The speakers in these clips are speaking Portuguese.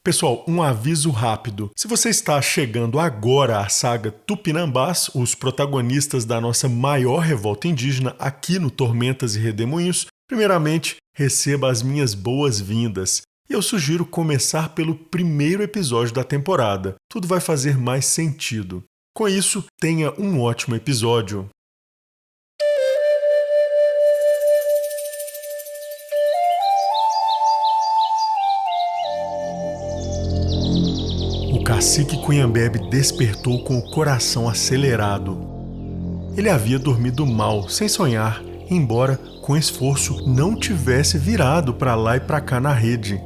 Pessoal, um aviso rápido. Se você está chegando agora à saga Tupinambás, os protagonistas da nossa maior revolta indígena aqui no Tormentas e Redemoinhos, primeiramente, receba as minhas boas-vindas. E eu sugiro começar pelo primeiro episódio da temporada. Tudo vai fazer mais sentido. Com isso, tenha um ótimo episódio. O cacique Cunhambebe despertou com o coração acelerado. Ele havia dormido mal, sem sonhar, embora, com esforço, não tivesse virado para lá e para cá na rede.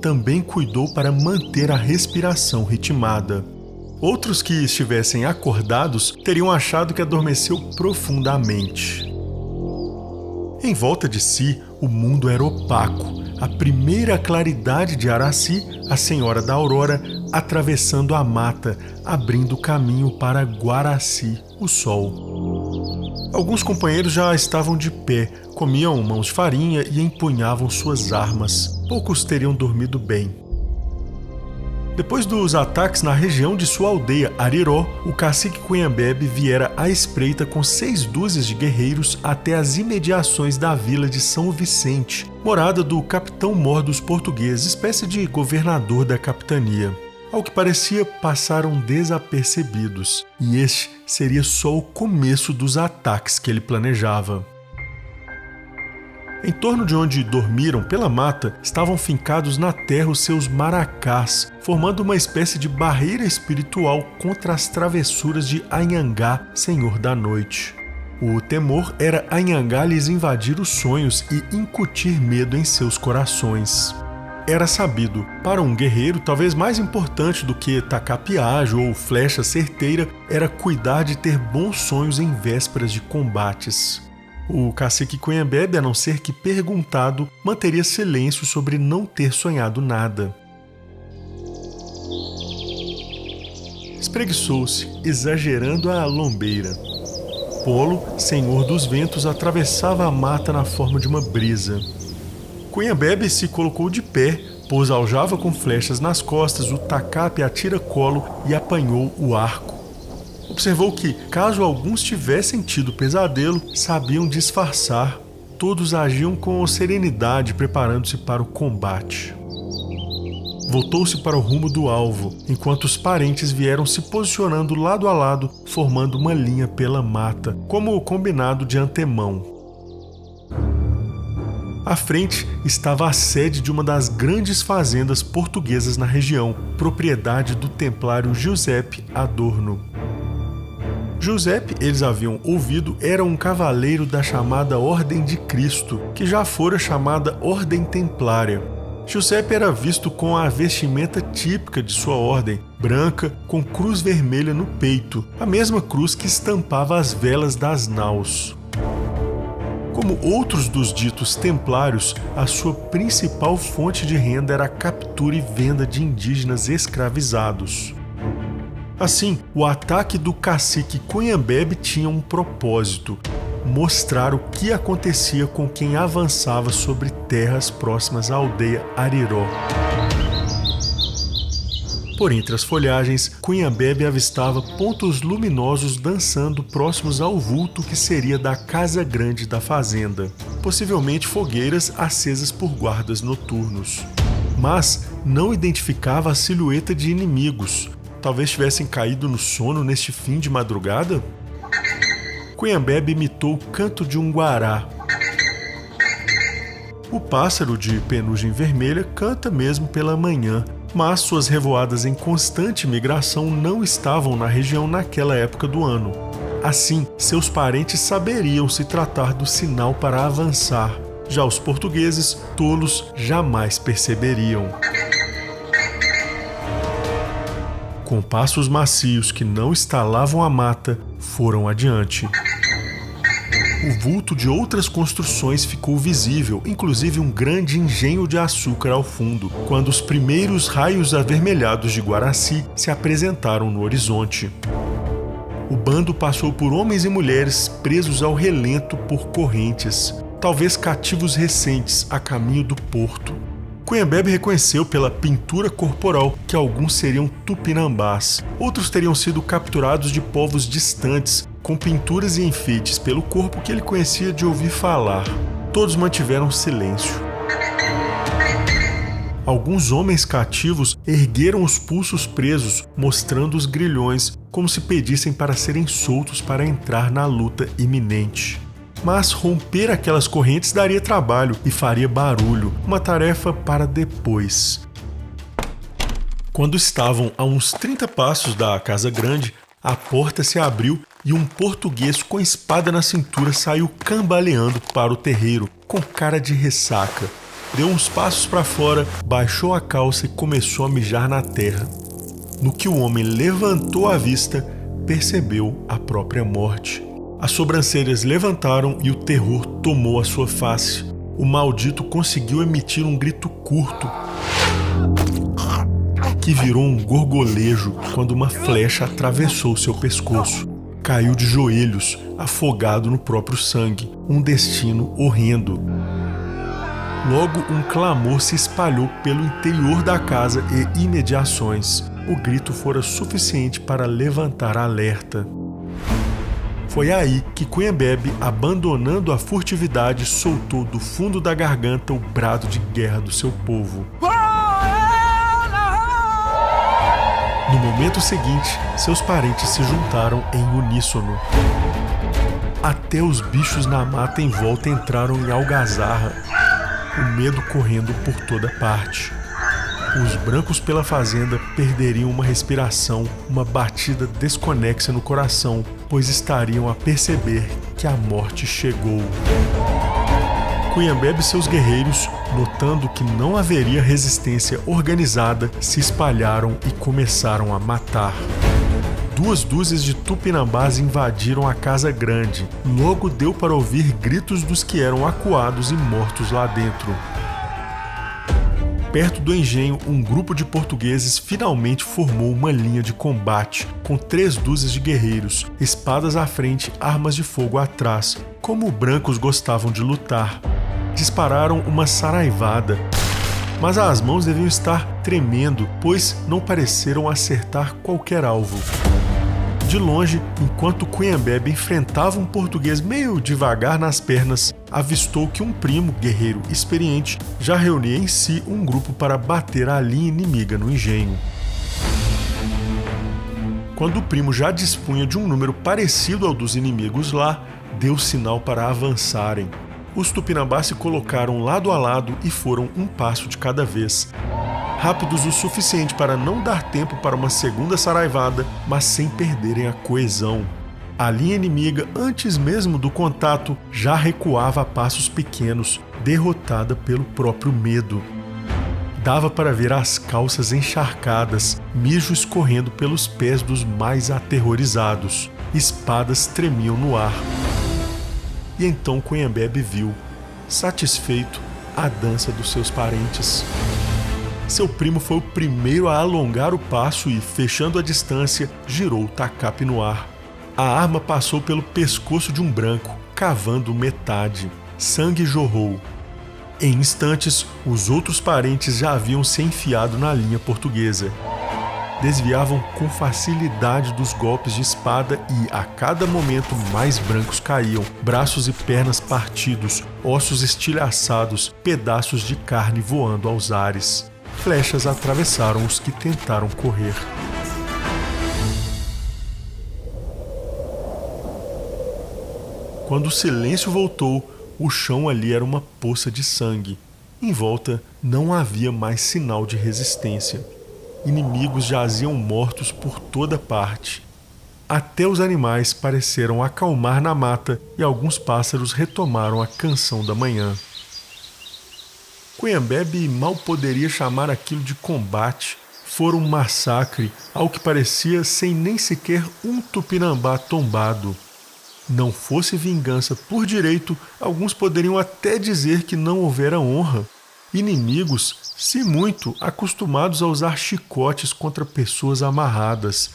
Também cuidou para manter a respiração ritmada. Outros que estivessem acordados teriam achado que adormeceu profundamente. Em volta de si, o mundo era opaco. A primeira claridade de Araci, a Senhora da Aurora, atravessando a mata, abrindo caminho para Guaraci, o sol. Alguns companheiros já estavam de pé, comiam mãos de farinha e empunhavam suas armas. Poucos teriam dormido bem. Depois dos ataques na região de sua aldeia, Ariró, o cacique Cunhambebe viera à espreita com 6 dúzias de guerreiros até as imediações da vila de São Vicente, morada do capitão-mor dos portugueses, espécie de governador da capitania. Ao que parecia, passaram desapercebidos, e este seria só o começo dos ataques que ele planejava. Em torno de onde dormiram pela mata, estavam fincados na terra os seus maracás, formando uma espécie de barreira espiritual contra as travessuras de Anhangá, Senhor da Noite. O temor era Anhangá lhes invadir os sonhos e incutir medo em seus corações. Era sabido, para um guerreiro, talvez mais importante do que tacar piajo ou flecha certeira, era cuidar de ter bons sonhos em vésperas de combates. O cacique Cunhambebe, a não ser que perguntado, manteria silêncio sobre não ter sonhado nada. Espreguiçou-se, exagerando a lombeira. Polo, senhor dos ventos, atravessava a mata na forma de uma brisa. Cunhambebe se colocou de pé, pôs aljava com flechas nas costas, o tacape a tira-colo e apanhou o arco. Observou que, caso alguns tivessem tido pesadelo, sabiam disfarçar. Todos agiam com serenidade, preparando-se para o combate. Voltou-se para o rumo do alvo, enquanto os parentes vieram se posicionando lado a lado, formando uma linha pela mata, como combinado de antemão. À frente estava a sede de uma das grandes fazendas portuguesas na região, propriedade do templário Giuseppe Adorno. Giuseppe, eles haviam ouvido, era um cavaleiro da chamada Ordem de Cristo, que já fora chamada Ordem Templária. Giuseppe era visto com a vestimenta típica de sua ordem, branca, com cruz vermelha no peito, a mesma cruz que estampava as velas das naus. Como outros dos ditos templários, a sua principal fonte de renda era a captura e venda de indígenas escravizados. Assim, o ataque do cacique Cunhambebe tinha um propósito: mostrar o que acontecia com quem avançava sobre terras próximas à aldeia Ariró. Por entre as folhagens, Cunhambebe avistava pontos luminosos dançando próximos ao vulto que seria da casa grande da fazenda, possivelmente fogueiras acesas por guardas noturnos. Mas não identificava a silhueta de inimigos. Talvez tivessem caído no sono neste fim de madrugada? Cunhambebe imitou o canto de um guará. O pássaro de penugem vermelha canta mesmo pela manhã, mas suas revoadas em constante migração não estavam na região naquela época do ano. Assim, seus parentes saberiam se tratar do sinal para avançar. Já os portugueses, tolos, jamais perceberiam. Com passos macios que não estalavam a mata, foram adiante. O vulto de outras construções ficou visível, inclusive um grande engenho de açúcar ao fundo, quando os primeiros raios avermelhados de Guaraci se apresentaram no horizonte. O bando passou por homens e mulheres presos ao relento por correntes, talvez cativos recentes a caminho do porto. Cunhambebe reconheceu pela pintura corporal que alguns seriam tupinambás, outros teriam sido capturados de povos distantes, com pinturas e enfeites pelo corpo que ele conhecia de ouvir falar. Todos mantiveram silêncio. Alguns homens cativos ergueram os pulsos presos, mostrando os grilhões, como se pedissem para serem soltos para entrar na luta iminente. Mas romper aquelas correntes daria trabalho e faria barulho, uma tarefa para depois. Quando estavam a uns 30 passos da casa grande, a porta se abriu e um português com espada na cintura saiu cambaleando para o terreiro, com cara de ressaca. Deu uns passos para fora, baixou a calça e começou a mijar na terra. No que o homem levantou a vista, percebeu a própria morte. As sobrancelhas levantaram e o terror tomou a sua face. O maldito conseguiu emitir um grito curto, que virou um gorgolejo quando uma flecha atravessou seu pescoço. Caiu de joelhos, afogado no próprio sangue. Um destino horrendo. Logo, um clamor se espalhou pelo interior da casa e imediações. O grito fora suficiente para levantar alerta. Foi aí que Cunhambebe, abandonando a furtividade, soltou do fundo da garganta o brado de guerra do seu povo. No momento seguinte, seus parentes se juntaram em uníssono. Até os bichos na mata em volta entraram em algazarra, o medo correndo por toda parte. Os brancos pela fazenda perderiam uma respiração, uma batida desconexa no coração, pois estariam a perceber que a morte chegou. Cunhambebe e seus guerreiros, notando que não haveria resistência organizada, se espalharam e começaram a matar. 2 dúzias de tupinambás invadiram a casa grande. Logo deu para ouvir gritos dos que eram acuados e mortos lá dentro. Perto do engenho, um grupo de portugueses finalmente formou uma linha de combate, com 3 dúzias de guerreiros, espadas à frente, armas de fogo atrás, como os brancos gostavam de lutar. Dispararam uma saraivada, mas as mãos deviam estar tremendo, pois não pareceram acertar qualquer alvo. De longe, enquanto Cunhambebe enfrentava um português meio devagar nas pernas, avistou que um primo, guerreiro experiente, já reunia em si um grupo para bater a linha inimiga no engenho. Quando o primo já dispunha de um número parecido ao dos inimigos lá, deu sinal para avançarem. Os tupinambás se colocaram lado a lado e foram um passo de cada vez. Rápidos o suficiente para não dar tempo para uma segunda saraivada, mas sem perderem a coesão. A linha inimiga, antes mesmo do contato, já recuava a passos pequenos, derrotada pelo próprio medo. Dava para ver as calças encharcadas, mijo escorrendo pelos pés dos mais aterrorizados. Espadas tremiam no ar. E então Cunhambebe viu, satisfeito, a dança dos seus parentes. Seu primo foi o primeiro a alongar o passo e, fechando a distância, girou o tacape no ar. A arma passou pelo pescoço de um branco, cavando metade. Sangue jorrou. Em instantes, os outros parentes já haviam se enfiado na linha portuguesa. Desviavam com facilidade dos golpes de espada e, a cada momento, mais brancos caíam, braços e pernas partidos, ossos estilhaçados, pedaços de carne voando aos ares. Flechas atravessaram os que tentaram correr. Quando o silêncio voltou, o chão ali era uma poça de sangue. Em volta não havia mais sinal de resistência. Inimigos jaziam mortos por toda parte. Até os animais pareceram acalmar na mata e alguns pássaros retomaram a canção da manhã. Cunhambebe mal poderia chamar aquilo de combate. Fora um massacre, ao que parecia sem nem sequer um tupinambá tombado. Não fosse vingança por direito, alguns poderiam até dizer que não houvera honra. Inimigos, se muito, acostumados a usar chicotes contra pessoas amarradas.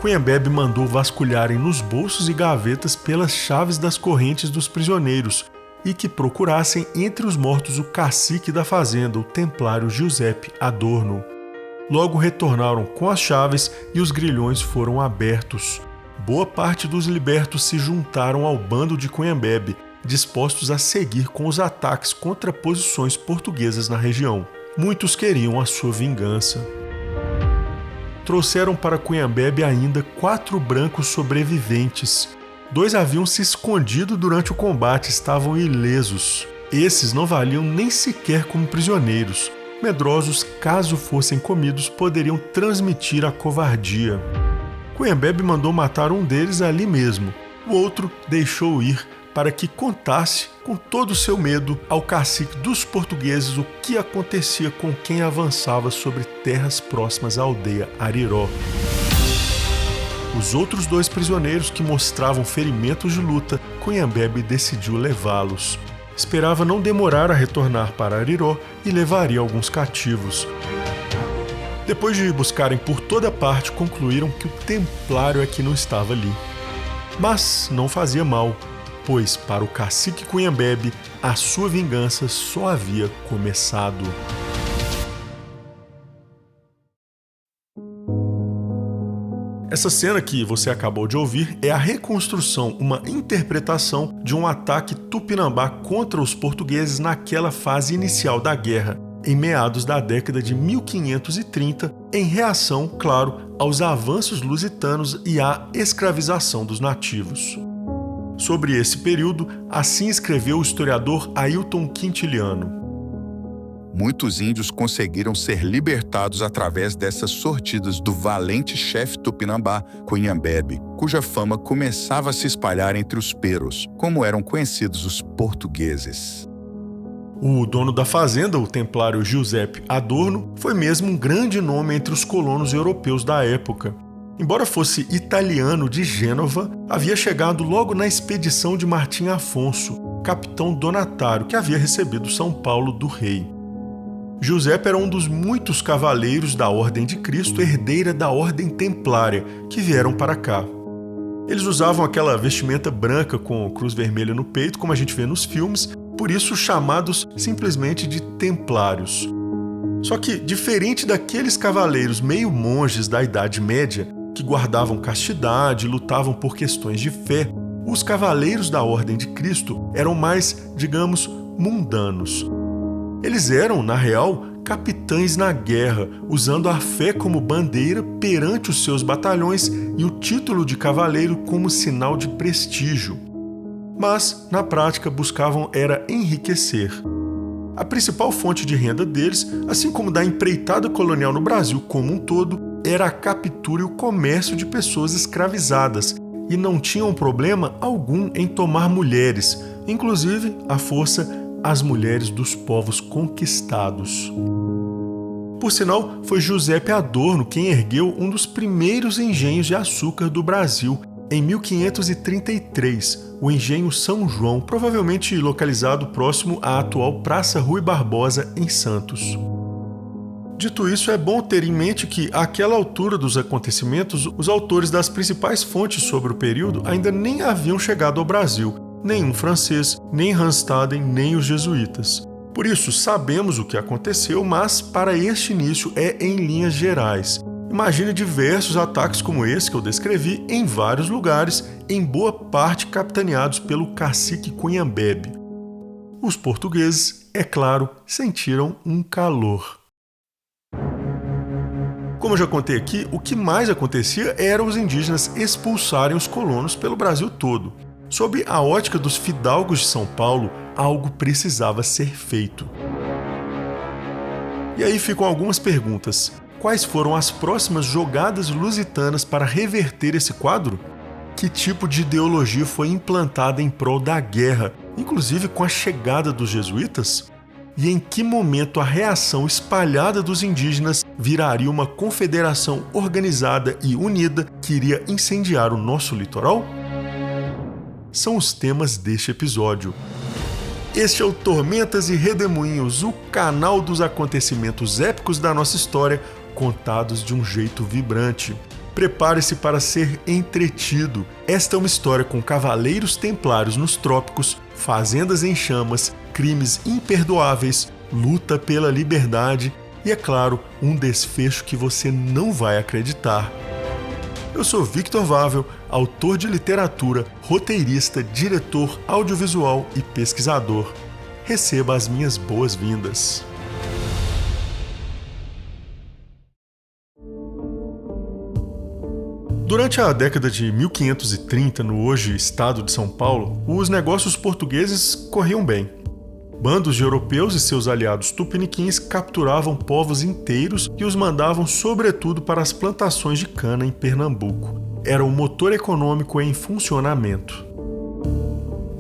Cunhambebe mandou vasculharem nos bolsos e gavetas pelas chaves das correntes dos prisioneiros, e que procurassem entre os mortos o cacique da fazenda, o templário Giuseppe Adorno. Logo retornaram com as chaves e os grilhões foram abertos. Boa parte dos libertos se juntaram ao bando de Cunhambebe, dispostos a seguir com os ataques contra posições portuguesas na região. Muitos queriam a sua vingança. Trouxeram para Cunhambebe ainda 4 brancos sobreviventes. 2 haviam se escondido durante o combate, estavam ilesos. Esses não valiam nem sequer como prisioneiros. Medrosos, caso fossem comidos, poderiam transmitir a covardia. Cunhambebe mandou matar um deles ali mesmo. O outro deixou ir para que contasse, com todo o seu medo, ao cacique dos portugueses o que acontecia com quem avançava sobre terras próximas à aldeia Ariró. Os outros 2 prisioneiros que mostravam ferimentos de luta, Cunhambebe decidiu levá-los. Esperava não demorar a retornar para Ariró e levaria alguns cativos. Depois de buscarem por toda parte, concluíram que o templário é que não estava ali. Mas não fazia mal, pois para o cacique Cunhambebe a sua vingança só havia começado. Essa cena que você acabou de ouvir é a reconstrução, uma interpretação de um ataque tupinambá contra os portugueses naquela fase inicial da guerra, em meados da década de 1530, em reação, claro, aos avanços lusitanos e à escravização dos nativos. Sobre esse período, assim escreveu o historiador Ailton Quintiliano. Muitos índios conseguiram ser libertados através dessas sortidas do valente chefe tupinambá, Cunhambebe, cuja fama começava a se espalhar entre os peros, como eram conhecidos os portugueses. O dono da fazenda, o templário Giuseppe Adorno, foi mesmo um grande nome entre os colonos europeus da época. Embora fosse italiano de Gênova, havia chegado logo na expedição de Martim Afonso, capitão donatário que havia recebido São Paulo do rei. Giuseppe era um dos muitos cavaleiros da Ordem de Cristo, herdeira da Ordem Templária, que vieram para cá. Eles usavam aquela vestimenta branca com cruz vermelha no peito, como a gente vê nos filmes, por isso chamados simplesmente de templários. Só que, diferente daqueles cavaleiros meio monges da Idade Média, que guardavam castidade e lutavam por questões de fé, os cavaleiros da Ordem de Cristo eram mais, digamos, mundanos. Eles eram, na real, capitães na guerra, usando a fé como bandeira perante os seus batalhões e o título de cavaleiro como sinal de prestígio. Mas, na prática, buscavam era enriquecer. A principal fonte de renda deles, assim como da empreitada colonial no Brasil como um todo, era a captura e o comércio de pessoas escravizadas, e não tinham problema algum em tomar mulheres, inclusive, à força, as mulheres dos povos conquistados. Por sinal, foi Giuseppe Adorno quem ergueu um dos primeiros engenhos de açúcar do Brasil, em 1533, o Engenho São João, provavelmente localizado próximo à atual Praça Rui Barbosa, em Santos. Dito isso, é bom ter em mente que, àquela altura dos acontecimentos, os autores das principais fontes sobre o período ainda nem haviam chegado ao Brasil, nem um francês, nem Ranstaden, nem os jesuítas. Por isso, sabemos o que aconteceu, mas para este início é em linhas gerais. Imagine diversos ataques como esse que eu descrevi em vários lugares, em boa parte capitaneados pelo cacique Cunhambebe. Os portugueses, é claro, sentiram um calor. Como eu já contei aqui, o que mais acontecia era os indígenas expulsarem os colonos pelo Brasil todo. Sob a ótica dos fidalgos de São Paulo, algo precisava ser feito. E aí ficam algumas perguntas. Quais foram as próximas jogadas lusitanas para reverter esse quadro? Que tipo de ideologia foi implantada em prol da guerra, inclusive com a chegada dos jesuítas? E em que momento a reação espalhada dos indígenas viraria uma confederação organizada e unida que iria incendiar o nosso litoral? São os temas deste episódio. Este é o Tormentas e Redemoinhos, o canal dos acontecimentos épicos da nossa história, contados de um jeito vibrante. Prepare-se para ser entretido. Esta é uma história com cavaleiros templários nos trópicos, fazendas em chamas, crimes imperdoáveis, luta pela liberdade e, é claro, um desfecho que você não vai acreditar. Eu sou Victor Vável, autor de literatura, roteirista, diretor audiovisual e pesquisador. Receba as minhas boas-vindas. Durante a década de 1530, no hoje estado de São Paulo, os negócios portugueses corriam bem. Bandos de europeus e seus aliados tupiniquins capturavam povos inteiros e os mandavam sobretudo para as plantações de cana em Pernambuco. Era um motor econômico em funcionamento.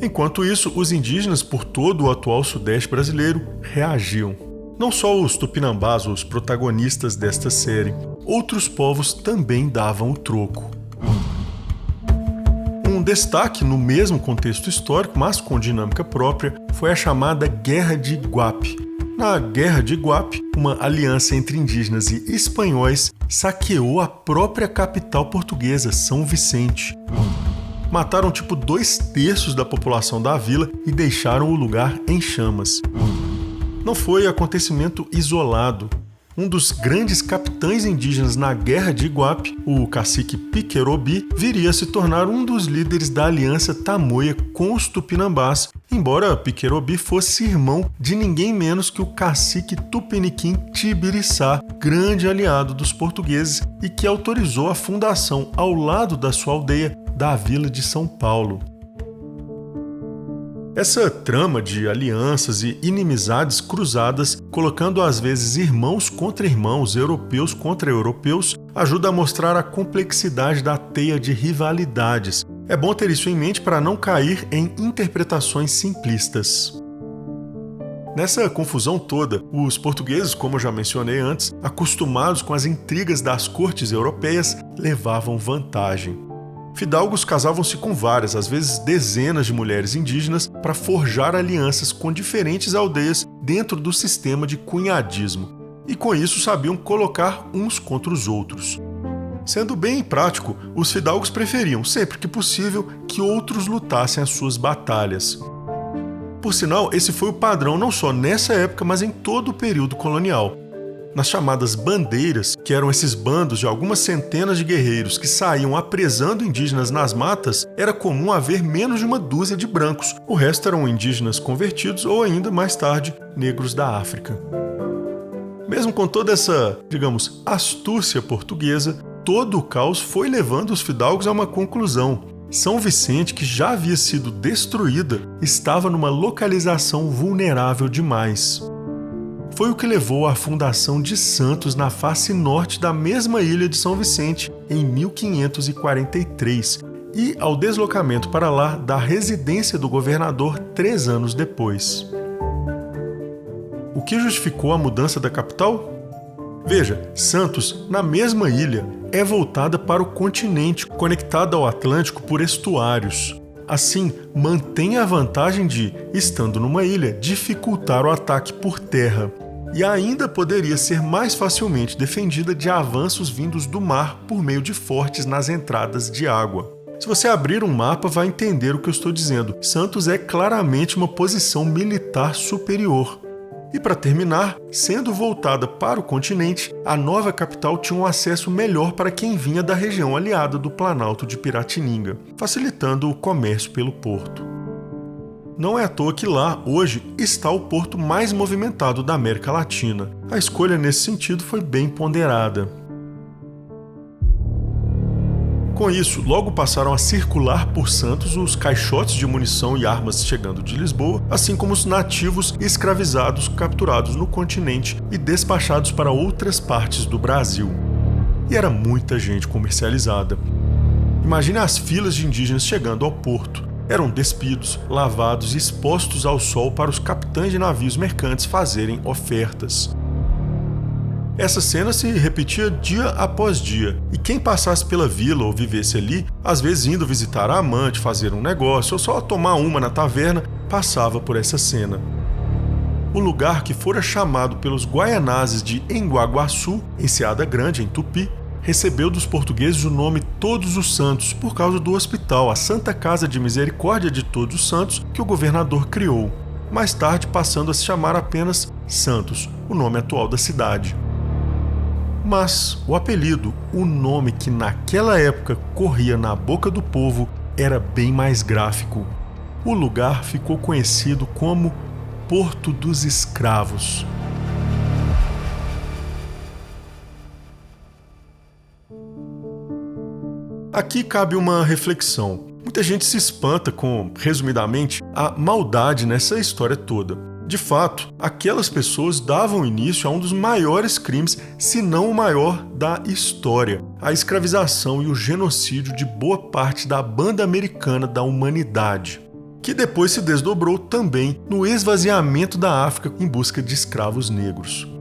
Enquanto isso, os indígenas por todo o atual sudeste brasileiro reagiam. Não só os tupinambás, os protagonistas desta série, outros povos também davam o troco. Um destaque no mesmo contexto histórico, mas com dinâmica própria, foi a chamada Guerra de Iguape. Na Guerra de Iguape, uma aliança entre indígenas e espanhóis saqueou a própria capital portuguesa, São Vicente. Mataram 2/3 da população da vila e deixaram o lugar em chamas. Não foi acontecimento isolado. Um dos grandes capitães indígenas na Guerra de Iguape, o cacique Piquerobi, viria a se tornar um dos líderes da aliança tamoia com os tupinambás, embora Piquerobi fosse irmão de ninguém menos que o cacique tupiniquim Tibiriçá, grande aliado dos portugueses e que autorizou a fundação, ao lado da sua aldeia, da Vila de São Paulo. Essa trama de alianças e inimizades cruzadas, colocando às vezes irmãos contra irmãos, europeus contra europeus, ajuda a mostrar a complexidade da teia de rivalidades. É bom ter isso em mente para não cair em interpretações simplistas. Nessa confusão toda, os portugueses, como eu já mencionei antes, acostumados com as intrigas das cortes europeias, levavam vantagem. Fidalgos casavam-se com várias, às vezes dezenas de mulheres indígenas para forjar alianças com diferentes aldeias dentro do sistema de cunhadismo, e com isso sabiam colocar uns contra os outros. Sendo bem prático, os fidalgos preferiam, sempre que possível, que outros lutassem as suas batalhas. Por sinal, esse foi o padrão não só nessa época, mas em todo o período colonial. Nas chamadas bandeiras, que eram esses bandos de algumas centenas de guerreiros que saíam apresando indígenas nas matas, era comum haver menos de uma dúzia de brancos. O resto eram indígenas convertidos ou ainda mais tarde, negros da África. Mesmo com toda essa, astúcia portuguesa, todo o caos foi levando os fidalgos a uma conclusão. São Vicente, que já havia sido destruída, estava numa localização vulnerável demais. Foi o que levou à fundação de Santos na face norte da mesma ilha de São Vicente, em 1543, e ao deslocamento para lá da residência do governador 3 anos depois. O que justificou a mudança da capital? Veja, Santos, na mesma ilha, é voltada para o continente, conectada ao Atlântico por estuários. Assim, mantém a vantagem de, estando numa ilha, dificultar o ataque por terra. E ainda poderia ser mais facilmente defendida de avanços vindos do mar por meio de fortes nas entradas de água. Se você abrir um mapa, vai entender o que eu estou dizendo. Santos é claramente uma posição militar superior. E para terminar, sendo voltada para o continente, a nova capital tinha um acesso melhor para quem vinha da região aliada do Planalto de Piratininga, facilitando o comércio pelo porto. Não é à toa que lá, hoje, está o porto mais movimentado da América Latina. A escolha nesse sentido foi bem ponderada. Com isso, logo passaram a circular por Santos os caixotes de munição e armas chegando de Lisboa, assim como os nativos escravizados capturados no continente e despachados para outras partes do Brasil. E era muita gente comercializada. Imagine as filas de indígenas chegando ao porto. Eram despidos, lavados e expostos ao sol para os capitães de navios mercantes fazerem ofertas. Essa cena se repetia dia após dia, e quem passasse pela vila ou vivesse ali, às vezes indo visitar a amante, fazer um negócio ou só tomar uma na taverna, passava por essa cena. O lugar que fora chamado pelos guaianazes de Enguaguaçu, Enseada Grande, em Tupi, recebeu dos portugueses o nome Todos os Santos por causa do hospital, a Santa Casa de Misericórdia de Todos os Santos, que o governador criou, mais tarde passando a se chamar apenas Santos, o nome atual da cidade. Mas o apelido, o nome que naquela época corria na boca do povo, era bem mais gráfico. O lugar ficou conhecido como Porto dos Escravos. Aqui cabe uma reflexão. Muita gente se espanta com, resumidamente, a maldade nessa história toda. De fato, aquelas pessoas davam início a um dos maiores crimes, se não o maior, da história: a escravização e o genocídio de boa parte da banda americana da humanidade, que depois se desdobrou também no esvaziamento da África em busca de escravos negros.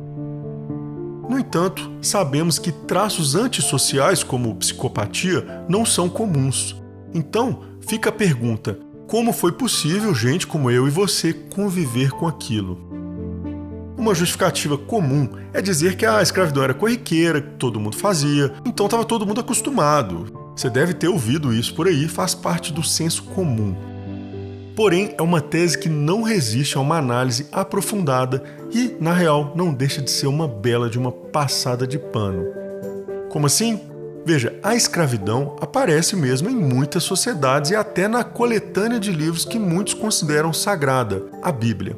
No entanto, sabemos que traços antissociais como psicopatia não são comuns. Então, fica a pergunta: como foi possível gente como eu e você conviver com aquilo? Uma justificativa comum é dizer que a escravidão era corriqueira, que todo mundo fazia, então estava todo mundo acostumado. Você deve ter ouvido isso por aí, faz parte do senso comum. Porém, é uma tese que não resiste a uma análise aprofundada e, na real, não deixa de ser uma bela de uma passada de pano. Como assim? Veja, a escravidão aparece mesmo em muitas sociedades e até na coletânea de livros que muitos consideram sagrada, a Bíblia.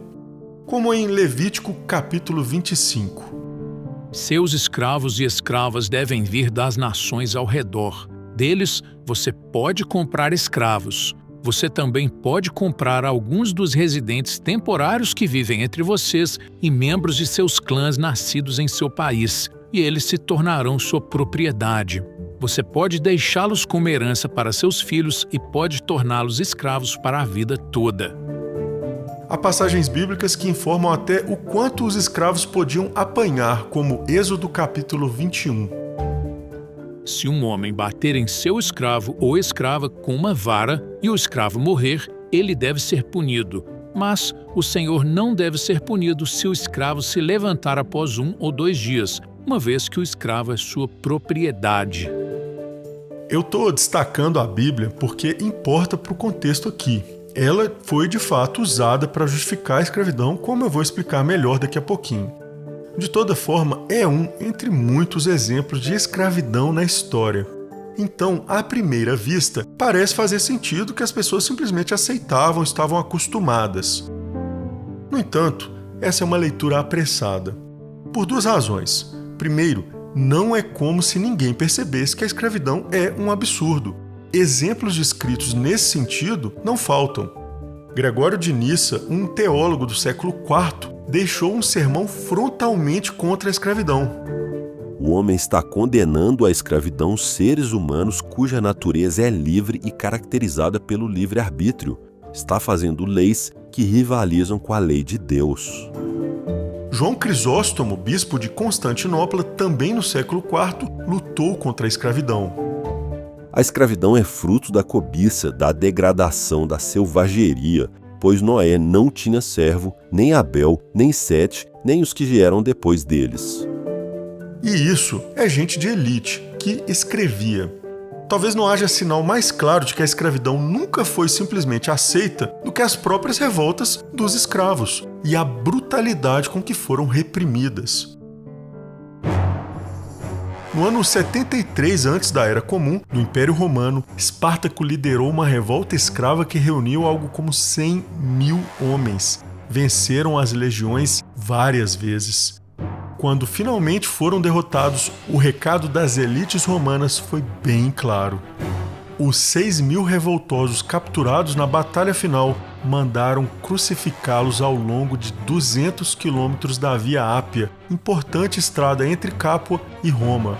Como em Levítico capítulo 25. Seus escravos e escravas devem vir das nações ao redor. Deles, você pode comprar escravos. Você também pode comprar alguns dos residentes temporários que vivem entre vocês e membros de seus clãs nascidos em seu país, e eles se tornarão sua propriedade. Você pode deixá-los como herança para seus filhos e pode torná-los escravos para a vida toda. Há passagens bíblicas que informam até o quanto os escravos podiam apanhar, como Êxodo capítulo 21. Se um homem bater em seu escravo ou escrava com uma vara e o escravo morrer, ele deve ser punido. Mas o senhor não deve ser punido se o escravo se levantar após 1 ou 2 dias, uma vez que o escravo é sua propriedade. Eu estou destacando a Bíblia porque importa para o contexto aqui. Ela foi de fato usada para justificar a escravidão, como eu vou explicar melhor daqui a pouquinho. De toda forma, é um entre muitos exemplos de escravidão na história. Então, à primeira vista, parece fazer sentido que as pessoas simplesmente aceitavam, estavam acostumadas. No entanto, essa é uma leitura apressada. Por 2 razões. Primeiro, não é como se ninguém percebesse que a escravidão é um absurdo. Exemplos descritos nesse sentido não faltam. Gregório de Nissa, um teólogo do século IV, deixou um sermão frontalmente contra a escravidão. O homem está condenando à escravidão seres humanos cuja natureza é livre e caracterizada pelo livre-arbítrio. Está fazendo leis que rivalizam com a lei de Deus. João Crisóstomo, bispo de Constantinopla, também no século IV, lutou contra a escravidão. A escravidão é fruto da cobiça, da degradação, da selvageria, pois Noé não tinha servo, nem Abel, nem Sete, nem os que vieram depois deles. E isso é gente de elite, que escrevia. Talvez não haja sinal mais claro de que a escravidão nunca foi simplesmente aceita do que as próprias revoltas dos escravos e a brutalidade com que foram reprimidas. No ano 73 antes da Era Comum, no Império Romano, Espartaco liderou uma revolta escrava que reuniu algo como 100.000 homens. Venceram as legiões várias vezes. Quando finalmente foram derrotados, o recado das elites romanas foi bem claro. Os 6.000 revoltosos capturados na batalha final mandaram crucificá-los ao longo de 200 quilômetros da Via Ápia, importante estrada entre Capua e Roma.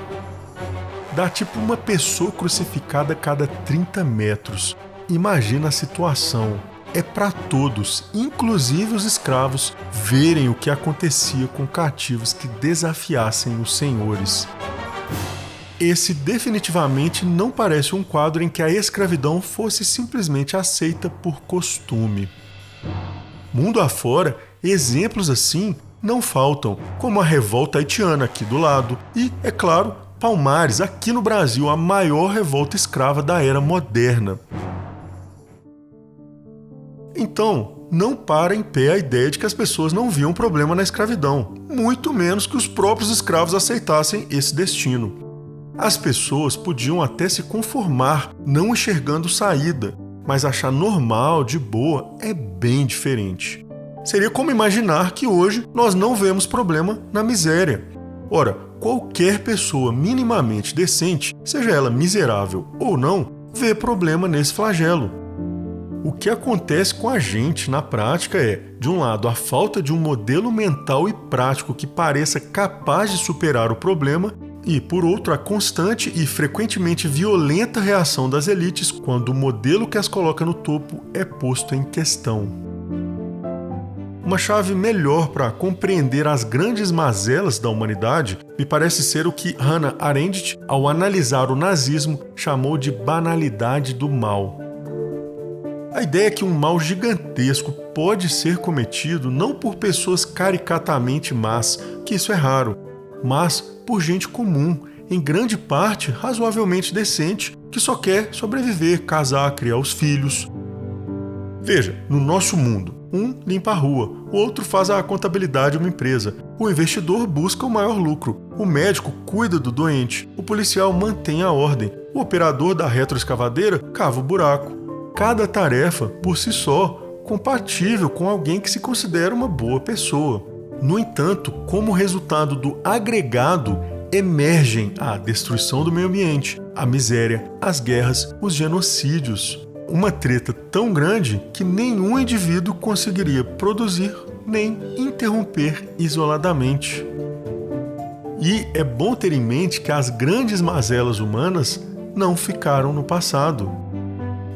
Dá tipo uma pessoa crucificada a cada 30 metros. Imagina a situação. É para todos, inclusive os escravos, verem o que acontecia com cativos que desafiassem os senhores. Esse definitivamente não parece um quadro em que a escravidão fosse simplesmente aceita por costume. Mundo afora, exemplos assim não faltam, como a revolta haitiana aqui do lado e, é claro, Palmares, aqui no Brasil, a maior revolta escrava da era moderna. Então, não para em pé a ideia de que as pessoas não viam problema na escravidão, muito menos que os próprios escravos aceitassem esse destino. As pessoas podiam até se conformar, não enxergando saída, mas achar normal, de boa, é bem diferente. Seria como imaginar que hoje nós não vemos problema na miséria. Ora, qualquer pessoa minimamente decente, seja ela miserável ou não, vê problema nesse flagelo. O que acontece com a gente na prática é, de um lado, a falta de um modelo mental e prático que pareça capaz de superar o problema, e, por outro, a constante e frequentemente violenta reação das elites quando o modelo que as coloca no topo é posto em questão. Uma chave melhor para compreender as grandes mazelas da humanidade me parece ser o que Hannah Arendt, ao analisar o nazismo, chamou de banalidade do mal. A ideia é que um mal gigantesco pode ser cometido não por pessoas caricatamente más, que isso é raro, mas por gente comum, em grande parte razoavelmente decente, que só quer sobreviver, casar, criar os filhos. Veja, no nosso mundo, um limpa a rua, o outro faz a contabilidade de uma empresa, o investidor busca o maior lucro, o médico cuida do doente, o policial mantém a ordem, o operador da retroescavadeira cava o buraco. Cada tarefa, por si só, compatível com alguém que se considera uma boa pessoa. No entanto, como resultado do agregado, emergem a destruição do meio ambiente, a miséria, as guerras, os genocídios. Uma treta tão grande que nenhum indivíduo conseguiria produzir nem interromper isoladamente. E é bom ter em mente que as grandes mazelas humanas não ficaram no passado.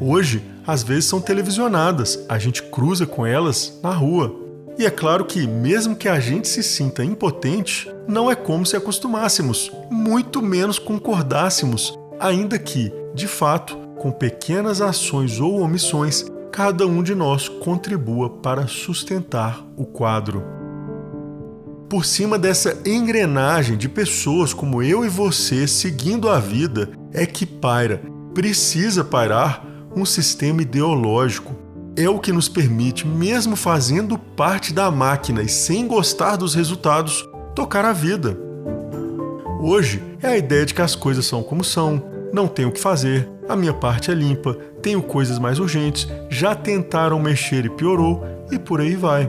Hoje, às vezes são televisionadas, a gente cruza com elas na rua. E é claro que, mesmo que a gente se sinta impotente, não é como se acostumássemos, muito menos concordássemos, ainda que, de fato, com pequenas ações ou omissões, cada um de nós contribua para sustentar o quadro. Por cima dessa engrenagem de pessoas como eu e você seguindo a vida, é que precisa pairar um sistema ideológico. É o que nos permite, mesmo fazendo parte da máquina e sem gostar dos resultados, tocar a vida. Hoje é a ideia de que as coisas são como são, não tenho o que fazer, a minha parte é limpa, tenho coisas mais urgentes, já tentaram mexer e piorou, e por aí vai.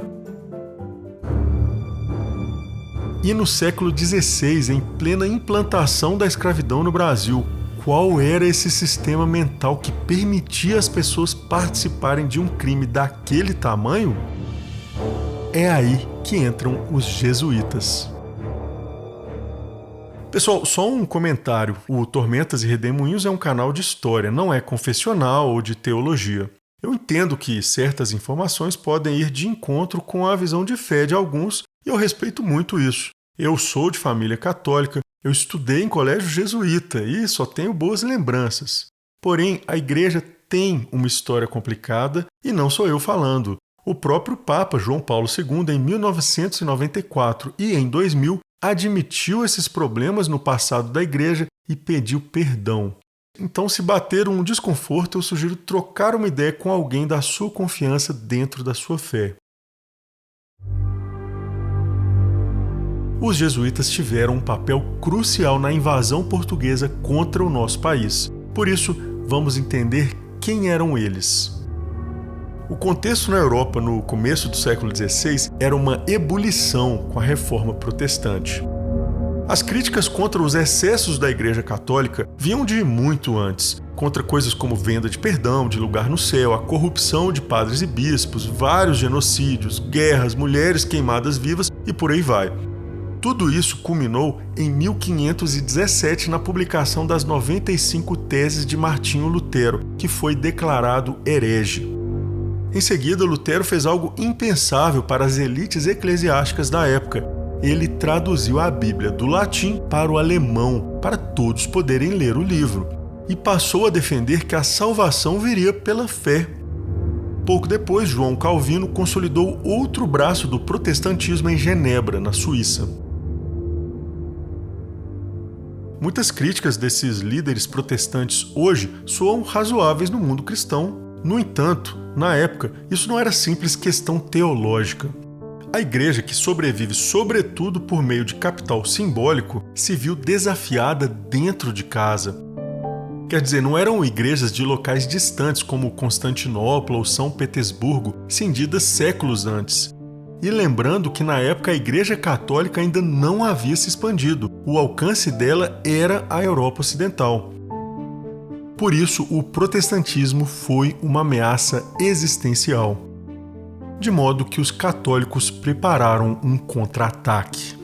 E no século XVI, em plena implantação da escravidão no Brasil, qual era esse sistema mental que permitia as pessoas participarem de um crime daquele tamanho? É aí que entram os jesuítas. Pessoal, só um comentário. O Tormentas e Redemoinhos é um canal de história, não é confessional ou de teologia. Eu entendo que certas informações podem ir de encontro com a visão de fé de alguns e eu respeito muito isso. Eu sou de família católica, eu estudei em colégio jesuíta e só tenho boas lembranças. Porém, a igreja tem uma história complicada e não sou eu falando. O próprio Papa João Paulo II, em 1994 e em 2000, admitiu esses problemas no passado da igreja e pediu perdão. Então, se bater um desconforto, eu sugiro trocar uma ideia com alguém da sua confiança dentro da sua fé. Os jesuítas tiveram um papel crucial na invasão portuguesa contra o nosso país. Por isso, vamos entender quem eram eles. O contexto na Europa no começo do século XVI era uma ebulição com a Reforma Protestante. As críticas contra os excessos da Igreja Católica vinham de muito antes, contra coisas como venda de perdão, de lugar no céu, a corrupção de padres e bispos, vários genocídios, guerras, mulheres queimadas vivas e por aí vai. Tudo isso culminou em 1517 na publicação das 95 teses de Martinho Lutero, que foi declarado herege. Em seguida, Lutero fez algo impensável para as elites eclesiásticas da época. Ele traduziu a Bíblia do latim para o alemão, para todos poderem ler o livro, e passou a defender que a salvação viria pela fé. Pouco depois, João Calvino consolidou outro braço do protestantismo em Genebra, na Suíça. Muitas críticas desses líderes protestantes hoje soam razoáveis no mundo cristão. No entanto, na época, isso não era simples questão teológica. A igreja, que sobrevive sobretudo por meio de capital simbólico, se viu desafiada dentro de casa. Quer dizer, não eram igrejas de locais distantes como Constantinopla ou São Petersburgo, cindidas séculos antes. E lembrando que na época a Igreja Católica ainda não havia se expandido, o alcance dela era a Europa Ocidental. Por isso, o protestantismo foi uma ameaça existencial, de modo que os católicos prepararam um contra-ataque.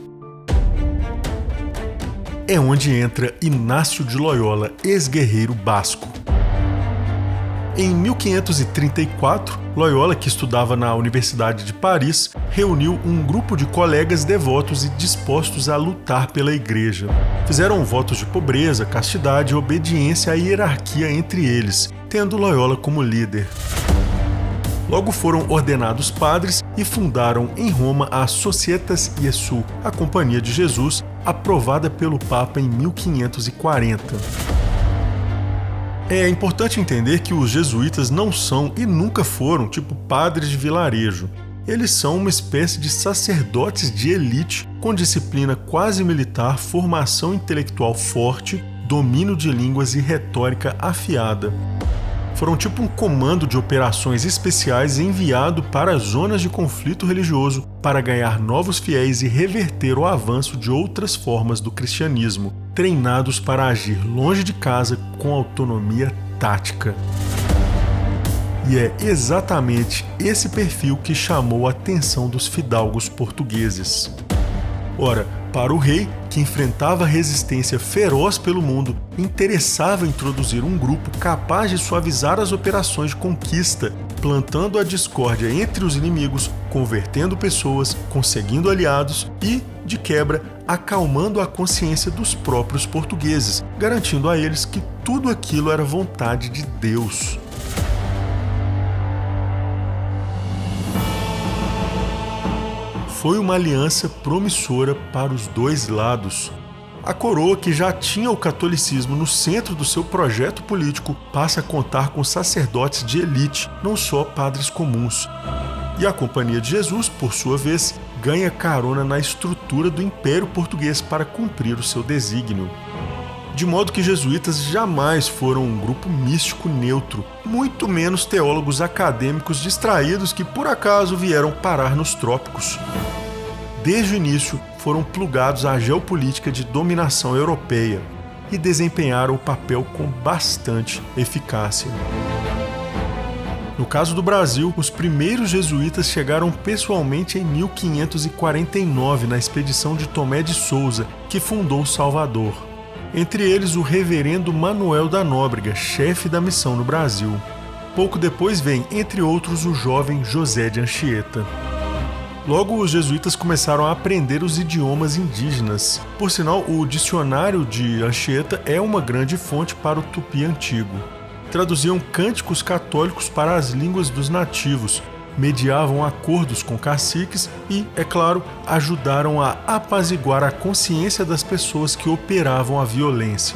É onde entra Inácio de Loyola, ex-guerreiro basco. Em 1534, Loyola, que estudava na Universidade de Paris, reuniu um grupo de colegas devotos e dispostos a lutar pela igreja. Fizeram votos de pobreza, castidade e obediência à hierarquia entre eles, tendo Loyola como líder. Logo foram ordenados padres e fundaram em Roma a Societas Jesu, a Companhia de Jesus, aprovada pelo Papa em 1540. É importante entender que os jesuítas não são e nunca foram tipo padres de vilarejo. Eles são uma espécie de sacerdotes de elite com disciplina quase militar, formação intelectual forte, domínio de línguas e retórica afiada. Foram tipo um comando de operações especiais enviado para zonas de conflito religioso para ganhar novos fiéis e reverter o avanço de outras formas do cristianismo, treinados para agir longe de casa com autonomia tática. E é exatamente esse perfil que chamou a atenção dos fidalgos portugueses. Ora, para o rei, que enfrentava resistência feroz pelo mundo, interessava introduzir um grupo capaz de suavizar as operações de conquista, plantando a discórdia entre os inimigos, convertendo pessoas, conseguindo aliados e, de quebra, acalmando a consciência dos próprios portugueses, garantindo a eles que tudo aquilo era vontade de Deus. Foi uma aliança promissora para os dois lados. A coroa, que já tinha o catolicismo no centro do seu projeto político, passa a contar com sacerdotes de elite, não só padres comuns. E a Companhia de Jesus, por sua vez, ganha carona na estrutura do Império Português para cumprir o seu desígnio. De modo que jesuítas jamais foram um grupo místico neutro, muito menos teólogos acadêmicos distraídos que por acaso vieram parar nos trópicos. Desde o início, foram plugados à geopolítica de dominação europeia e desempenharam o papel com bastante eficácia. No caso do Brasil, os primeiros jesuítas chegaram pessoalmente em 1549 na expedição de Tomé de Souza, que fundou Salvador. Entre eles o reverendo Manuel da Nóbrega, chefe da missão no Brasil. Pouco depois vem, entre outros, o jovem José de Anchieta. Logo, os jesuítas começaram a aprender os idiomas indígenas. Por sinal, o dicionário de Anchieta é uma grande fonte para o tupi antigo. Traduziam cânticos católicos para as línguas dos nativos, mediavam acordos com caciques e, é claro, ajudaram a apaziguar a consciência das pessoas que operavam a violência.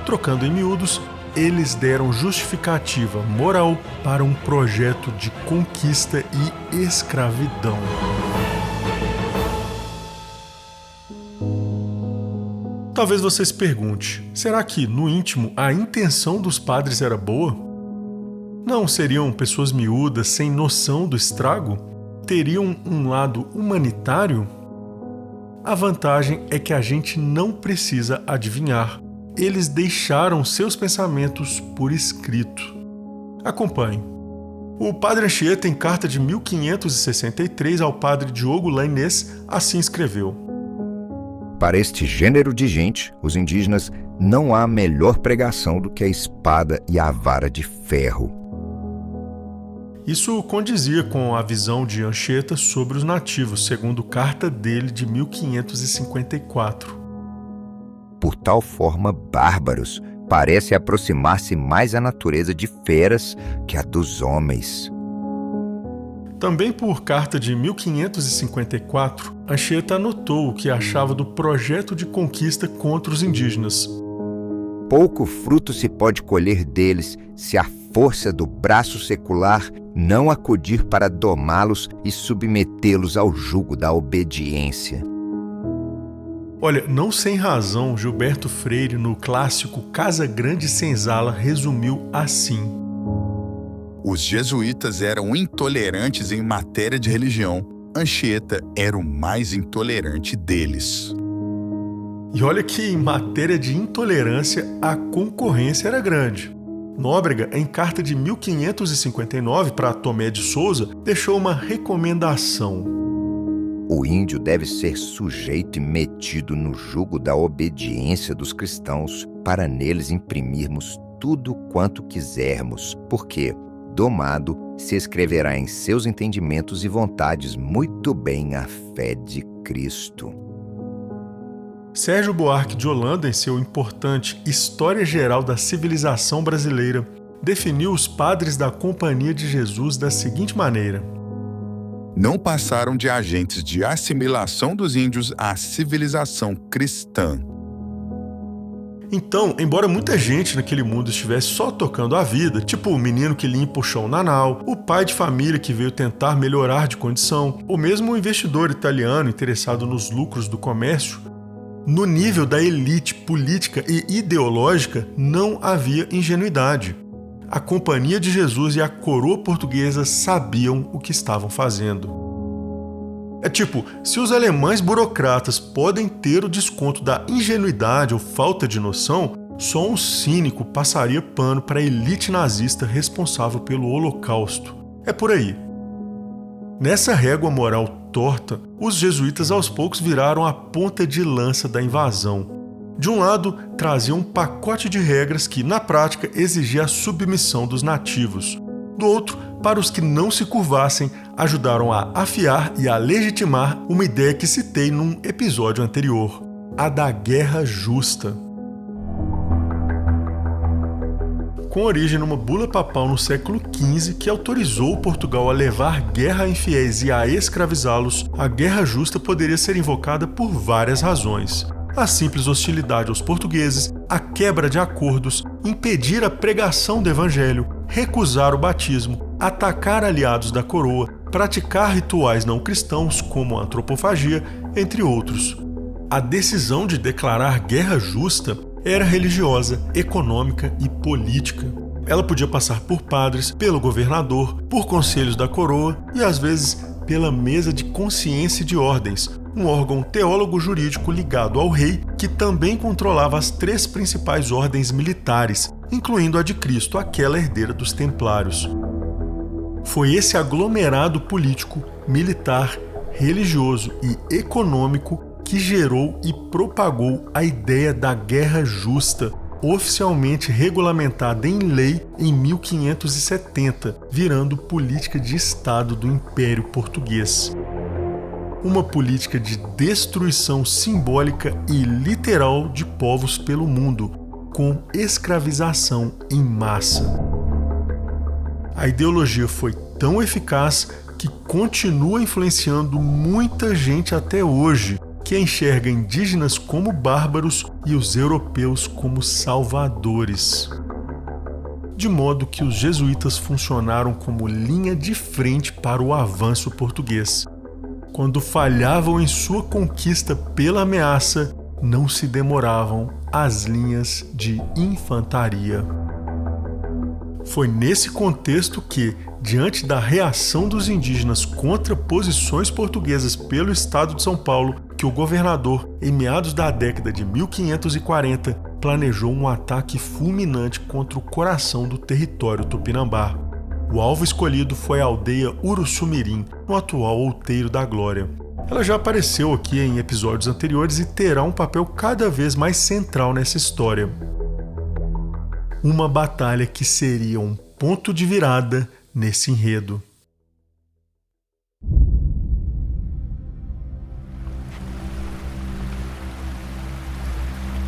Trocando em miúdos, eles deram justificativa moral para um projeto de conquista e escravidão. Talvez você se pergunte, será que, no íntimo, a intenção dos padres era boa? Não seriam pessoas miúdas, sem noção do estrago? Teriam um lado humanitário? A vantagem é que a gente não precisa adivinhar. Eles deixaram seus pensamentos por escrito. Acompanhe. O padre Anchieta, em carta de 1563 ao padre Diogo Lainez, assim escreveu: Para este gênero de gente, os indígenas, não há melhor pregação do que a espada e a vara de ferro. Isso condizia com a visão de Anchieta sobre os nativos, segundo carta dele de 1554. Por tal forma, bárbaros, parece aproximar-se mais à natureza de feras que a dos homens. Também por carta de 1554, Anchieta anotou o que achava do projeto de conquista contra os indígenas. Pouco fruto se pode colher deles se a força do braço secular não acudir para domá-los e submetê-los ao jugo da obediência. Olha, não sem razão, Gilberto Freire, no clássico Casa Grande e Senzala, resumiu assim: os jesuítas eram intolerantes em matéria de religião. Anchieta era o mais intolerante deles. E olha que em matéria de intolerância, a concorrência era grande. Nóbrega, em carta de 1559 para Tomé de Souza, deixou uma recomendação. O índio deve ser sujeito e metido no jugo da obediência dos cristãos, para neles imprimirmos tudo quanto quisermos, porque, domado, se escreverá em seus entendimentos e vontades muito bem a fé de Cristo. Sérgio Buarque de Holanda, em seu importante História Geral da Civilização Brasileira, definiu os padres da Companhia de Jesus da seguinte maneira: não passaram de agentes de assimilação dos índios à civilização cristã. Então, embora muita gente naquele mundo estivesse só tocando a vida, tipo o menino que limpa o chão na nau, o pai de família que veio tentar melhorar de condição, ou mesmo o investidor italiano interessado nos lucros do comércio, no nível da elite política e ideológica não havia ingenuidade. A Companhia de Jesus e a coroa portuguesa sabiam o que estavam fazendo. É tipo, se os alemães burocratas podem ter o desconto da ingenuidade ou falta de noção, só um cínico passaria pano para a elite nazista responsável pelo Holocausto. É por aí. Nessa régua moral torta, os jesuítas aos poucos viraram a ponta de lança da invasão. De um lado, traziam um pacote de regras que, na prática, exigia a submissão dos nativos. Do outro, para os que não se curvassem, ajudaram a afiar e a legitimar uma ideia que citei num episódio anterior: a da guerra justa. Com origem numa bula papal no século XV que autorizou Portugal a levar guerra a infiéis e a escravizá-los, a guerra justa poderia ser invocada por várias razões. A simples hostilidade aos portugueses, a quebra de acordos, impedir a pregação do evangelho, recusar o batismo, atacar aliados da coroa, praticar rituais não cristãos como a antropofagia, entre outros. A decisão de declarar guerra justa era religiosa, econômica e política. Ela podia passar por padres, pelo governador, por conselhos da coroa e, às vezes, pela mesa de consciência de ordens, um órgão teólogo-jurídico ligado ao rei que também controlava as 3 principais ordens militares, incluindo a de Cristo, aquela herdeira dos Templários. Foi esse aglomerado político, militar, religioso e econômico que gerou e propagou a ideia da guerra justa, oficialmente regulamentada em lei em 1570, virando política de Estado do Império Português. Uma política de destruição simbólica e literal de povos pelo mundo, com escravização em massa. A ideologia foi tão eficaz que continua influenciando muita gente até hoje, que enxerga indígenas como bárbaros e os europeus como salvadores. De modo que os jesuítas funcionaram como linha de frente para o avanço português. Quando falhavam em sua conquista pela ameaça, não se demoravam as linhas de infantaria. Foi nesse contexto que, diante da reação dos indígenas contra posições portuguesas pelo estado de São Paulo, que o governador, em meados da década de 1540, planejou um ataque fulminante contra o coração do território tupinambá. O alvo escolhido foi a aldeia Uruçumirim, no atual Outeiro da Glória. Ela já apareceu aqui em episódios anteriores e terá um papel cada vez mais central nessa história. Uma batalha que seria um ponto de virada nesse enredo.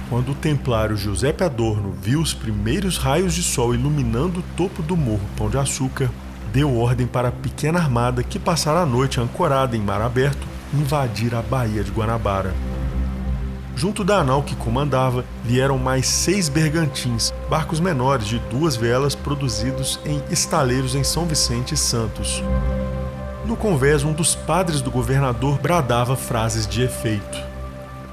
Quando o templário Giuseppe Adorno viu os primeiros raios de sol iluminando o topo do Morro Pão de Açúcar, deu ordem para a pequena armada que passara a noite ancorada em mar aberto invadir a Baía de Guanabara. Junto da nau que comandava, vieram mais 6 bergantins, barcos menores de 2 velas produzidos em estaleiros em São Vicente e Santos. No convés, um dos padres do governador bradava frases de efeito.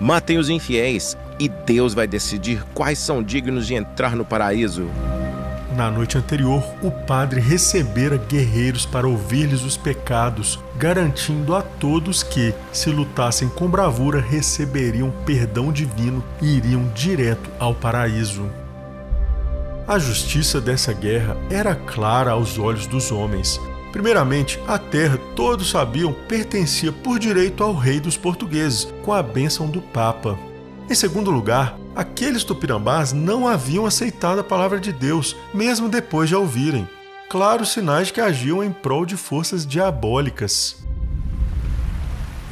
Matem os infiéis, e Deus vai decidir quais são dignos de entrar no paraíso. Na noite anterior, o padre recebera guerreiros para ouvir-lhes os pecados, garantindo a todos que, se lutassem com bravura, receberiam perdão divino e iriam direto ao paraíso. A justiça dessa guerra era clara aos olhos dos homens. Primeiramente, a terra, todos sabiam, pertencia por direito ao rei dos portugueses, com a bênção do Papa. Em segundo lugar, aqueles tupinambás não haviam aceitado a palavra de Deus, mesmo depois de a ouvirem. Claros sinais de que agiam em prol de forças diabólicas.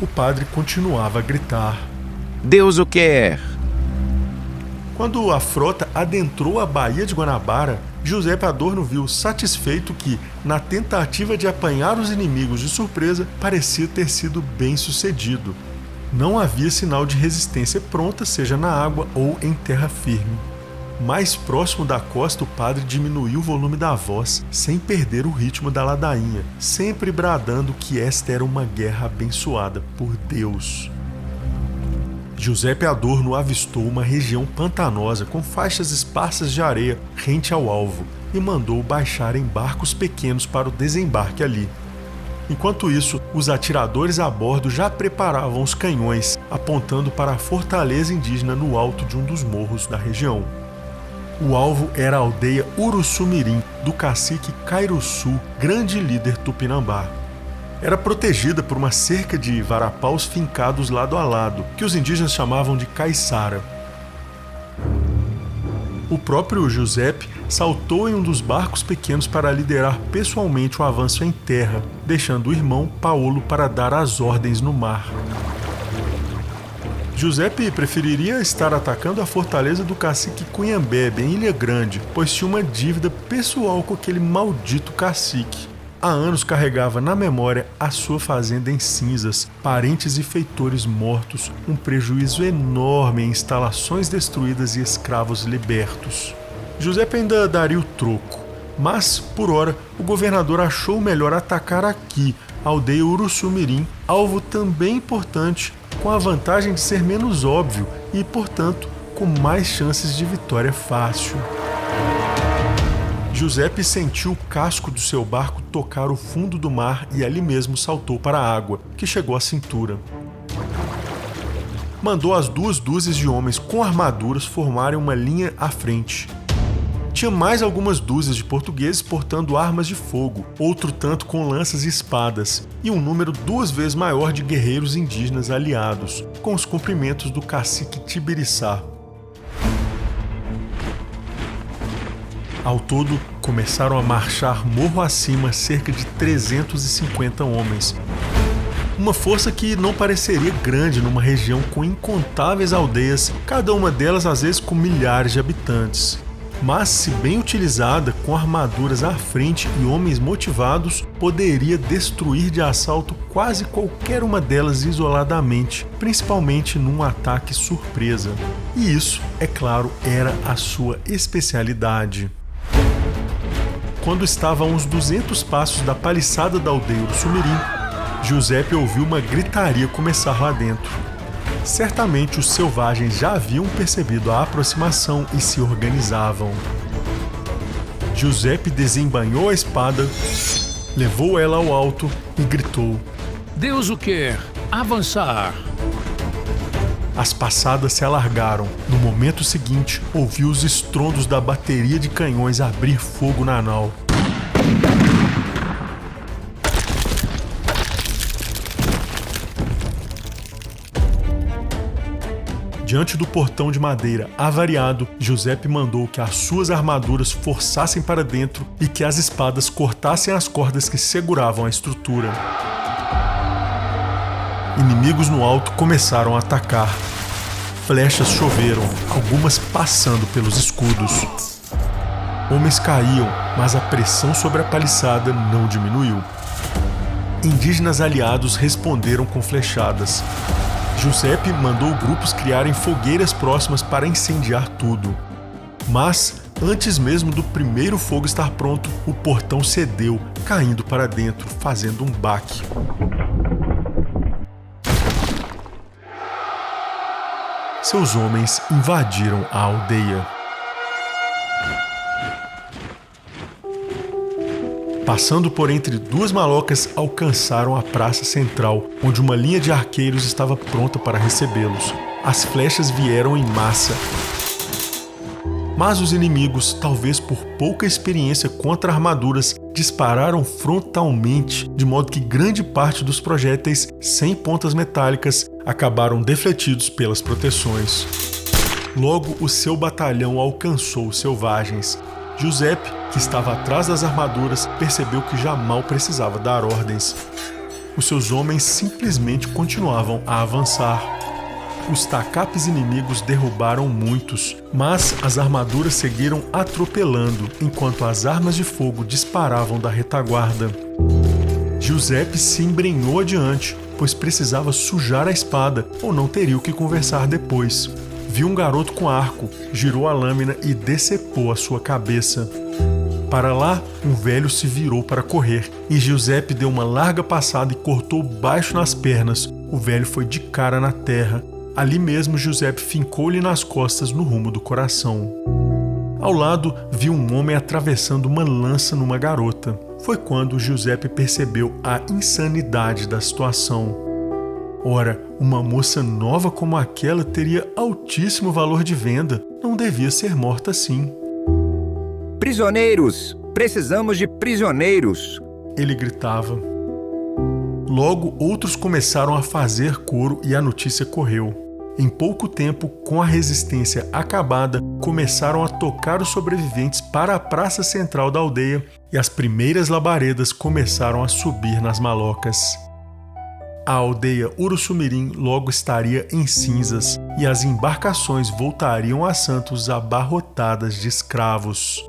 O padre continuava a gritar: Deus o quer! Quando a frota adentrou a Baía de Guanabara, Giuseppe Adorno viu satisfeito que, na tentativa de apanhar os inimigos de surpresa, parecia ter sido bem sucedido. Não havia sinal de resistência pronta, seja na água ou em terra firme. Mais próximo da costa, o padre diminuiu o volume da voz, sem perder o ritmo da ladainha, sempre bradando que esta era uma guerra abençoada por Deus. Giuseppe Adorno avistou uma região pantanosa com faixas esparsas de areia rente ao alvo e mandou baixar em barcos pequenos para o desembarque ali. Enquanto isso, os atiradores a bordo já preparavam os canhões, apontando para a fortaleza indígena no alto de um dos morros da região. O alvo era a aldeia Uruçumirim, do cacique Cairuçu, grande líder tupinambá. Era protegida por uma cerca de varapaus fincados lado a lado, que os indígenas chamavam de caiçara. O próprio Giuseppe saltou em um dos barcos pequenos para liderar pessoalmente o avanço em terra, deixando o irmão Paulo para dar as ordens no mar. Giuseppe preferiria estar atacando a fortaleza do cacique Cunhambebe, em Ilha Grande, pois tinha uma dívida pessoal com aquele maldito cacique. Há anos carregava na memória a sua fazenda em cinzas, parentes e feitores mortos, um prejuízo enorme em instalações destruídas e escravos libertos. Giuseppe ainda daria o troco, mas, por hora, o governador achou melhor atacar aqui, a aldeia Uruçumirim, alvo também importante, com a vantagem de ser menos óbvio e, portanto, com mais chances de vitória fácil. Giuseppe sentiu o casco do seu barco tocar o fundo do mar e ali mesmo saltou para a água, que chegou à cintura. Mandou as 2 dúzias de homens com armaduras formarem uma linha à frente. Tinha mais algumas dúzias de portugueses portando armas de fogo, outro tanto com lanças e espadas, e um número 2 vezes maior de guerreiros indígenas aliados, com os cumprimentos do cacique Tibiriçá. Ao todo, começaram a marchar morro acima cerca de 350 homens. Uma força que não pareceria grande numa região com incontáveis aldeias, cada uma delas às vezes com milhares de habitantes. Mas, se bem utilizada, com armaduras à frente e homens motivados, poderia destruir de assalto quase qualquer uma delas isoladamente, principalmente num ataque surpresa. E isso, é claro, era a sua especialidade. Quando estava a uns 200 passos da paliçada da aldeia Uruçumirim, Giuseppe ouviu uma gritaria começar lá dentro. Certamente os selvagens já haviam percebido a aproximação e se organizavam. Giuseppe desembainhou a espada, levou ela ao alto e gritou: Deus o quer! Avançar! As passadas se alargaram. No momento seguinte, ouviu os estrondos da bateria de canhões abrir fogo na nau. Diante do portão de madeira avariado, Giuseppe mandou que as suas armaduras forçassem para dentro e que as espadas cortassem as cordas que seguravam a estrutura. Inimigos no alto começaram a atacar. Flechas choveram, algumas passando pelos escudos. Homens caíam, mas a pressão sobre a paliçada não diminuiu. Indígenas aliados responderam com flechadas. Giuseppe mandou grupos criarem fogueiras próximas para incendiar tudo. Mas, antes mesmo do primeiro fogo estar pronto, o portão cedeu, caindo para dentro, fazendo um baque. Seus homens invadiram a aldeia. Passando por entre duas malocas, alcançaram a praça central, onde uma linha de arqueiros estava pronta para recebê-los. As flechas vieram em massa. Mas os inimigos, talvez por pouca experiência contra armaduras, dispararam frontalmente, de modo que grande parte dos projéteis, sem pontas metálicas, acabaram defletidos pelas proteções. Logo, o seu batalhão alcançou os selvagens. Giuseppe, que estava atrás das armaduras, percebeu que já mal precisava dar ordens. Os seus homens simplesmente continuavam a avançar. Os tacapes inimigos derrubaram muitos, mas as armaduras seguiram atropelando, enquanto as armas de fogo disparavam da retaguarda. Giuseppe se embrenhou adiante, pois precisava sujar a espada ou não teria o que conversar depois. Viu um garoto com arco, girou a lâmina e decepou a sua cabeça. Para lá, um velho se virou para correr, e Giuseppe deu uma larga passada e cortou baixo nas pernas. O velho foi de cara na terra. Ali mesmo, Giuseppe fincou-lhe nas costas no rumo do coração. Ao lado, viu um homem atravessando uma lança numa garota. Foi quando Giuseppe percebeu a insanidade da situação. Ora, uma moça nova como aquela teria altíssimo valor de venda. Não devia ser morta assim. Prisioneiros! Precisamos de prisioneiros! Ele gritava. Logo, outros começaram a fazer coro e a notícia correu. Em pouco tempo, com a resistência acabada, começaram a tocar os sobreviventes para a praça central da aldeia e as primeiras labaredas começaram a subir nas malocas. A aldeia Urussumirim logo estaria em cinzas e as embarcações voltariam a Santos abarrotadas de escravos.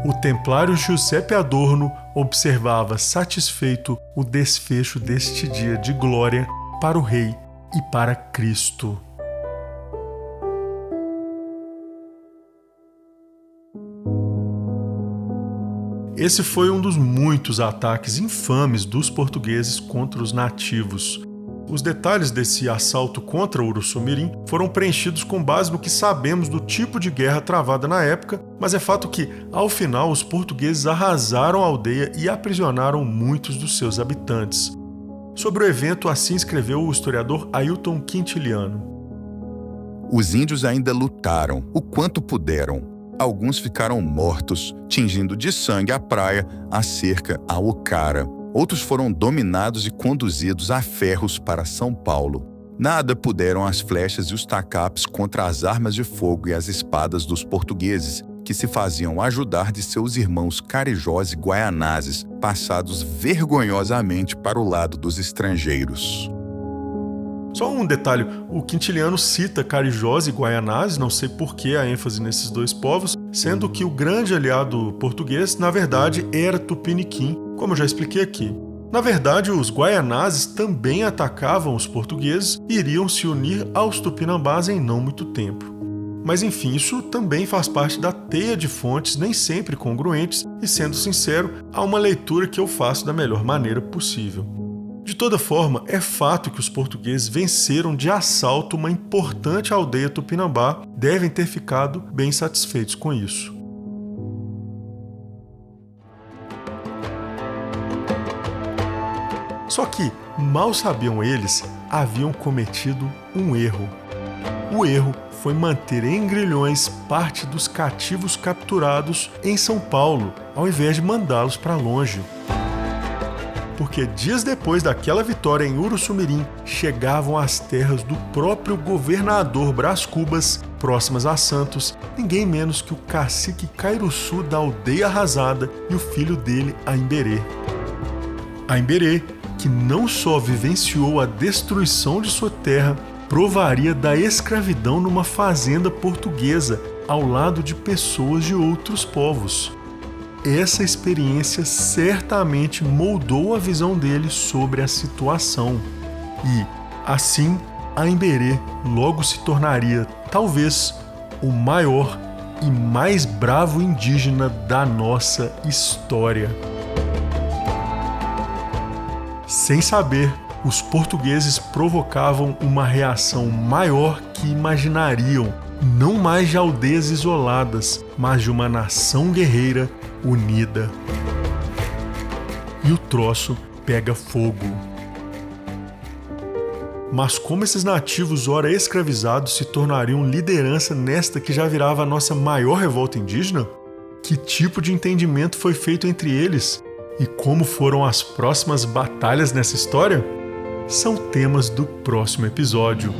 O templário Giuseppe Adorno observava satisfeito o desfecho deste dia de glória para o rei e para Cristo. Esse foi um dos muitos ataques infames dos portugueses contra os nativos. Os detalhes desse assalto contra Urussumirim foram preenchidos com base no que sabemos do tipo de guerra travada na época, mas é fato que, ao final, os portugueses arrasaram a aldeia e aprisionaram muitos dos seus habitantes. Sobre o evento, assim escreveu o historiador Ailton Quintiliano. Os índios ainda lutaram o quanto puderam. Alguns ficaram mortos, tingindo de sangue a praia, a cerca, a Ocara. Outros foram dominados e conduzidos a ferros para São Paulo. Nada puderam as flechas e os tacapes contra as armas de fogo e as espadas dos portugueses, que se faziam ajudar de seus irmãos carijós e guaianazes, passados vergonhosamente para o lado dos estrangeiros. Só um detalhe, o Quintiliano cita carijós e guaianazes, não sei por que a ênfase nesses dois povos, sendo que o grande aliado português, na verdade, era Tupiniquim, como eu já expliquei aqui. Na verdade, os guaianazes também atacavam os portugueses e iriam se unir aos tupinambás em não muito tempo. Mas enfim, isso também faz parte da teia de fontes nem sempre congruentes e, sendo sincero, há uma leitura que eu faço da melhor maneira possível. De toda forma, é fato que os portugueses venceram de assalto uma importante aldeia tupinambá, devem ter ficado bem satisfeitos com isso. Só que, mal sabiam eles, haviam cometido um erro. O erro foi manter em grilhões parte dos cativos capturados em São Paulo, ao invés de mandá-los para longe. Porque dias depois daquela vitória em Urussumirim, chegavam às terras do próprio governador Brás Cubas, próximas a Santos, ninguém menos que o cacique Cairuçu da aldeia arrasada e o filho dele, Aimberê. Aimberê, que não só vivenciou a destruição de sua terra, provaria da escravidão numa fazenda portuguesa, ao lado de pessoas de outros povos. Essa experiência certamente moldou a visão dele sobre a situação. E, assim, Aimberê logo se tornaria, talvez, o maior e mais bravo indígena da nossa história. Sem saber, os portugueses provocavam uma reação maior que imaginariam, não mais de aldeias isoladas, mas de uma nação guerreira unida. E o troço pega fogo. Mas como esses nativos ora escravizados se tornariam liderança nesta que já virava a nossa maior revolta indígena? Que tipo de entendimento foi feito entre eles? E como foram as próximas batalhas nessa história? São temas do próximo episódio.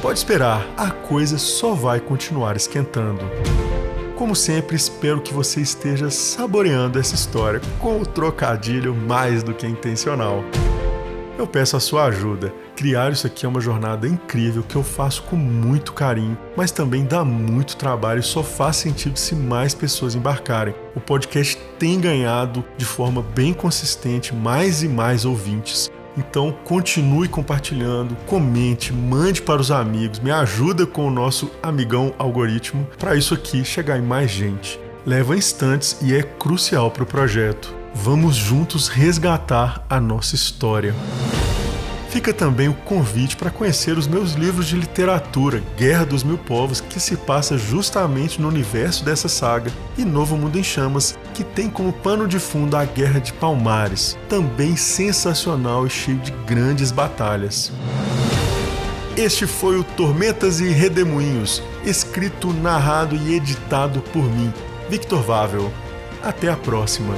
Pode esperar, a coisa só vai continuar esquentando. Como sempre, espero que você esteja saboreando essa história com o trocadilho mais do que intencional. Eu peço a sua ajuda. Criar isso aqui é uma jornada incrível que eu faço com muito carinho, mas também dá muito trabalho e só faz sentido se mais pessoas embarcarem. O podcast tem ganhado de forma bem consistente mais e mais ouvintes. Então continue compartilhando, comente, mande para os amigos, me ajuda com o nosso amigão algoritmo para isso aqui chegar em mais gente. Leva instantes e é crucial para o projeto. Vamos juntos resgatar a nossa história. Fica também o convite para conhecer os meus livros de literatura, Guerra dos Mil Povos, que se passa justamente no universo dessa saga, e Novo Mundo em Chamas, que tem como pano de fundo a Guerra de Palmares, também sensacional e cheio de grandes batalhas. Este foi o Tormentas e Redemoinhos, escrito, narrado e editado por mim, Victor Vável. Até a próxima!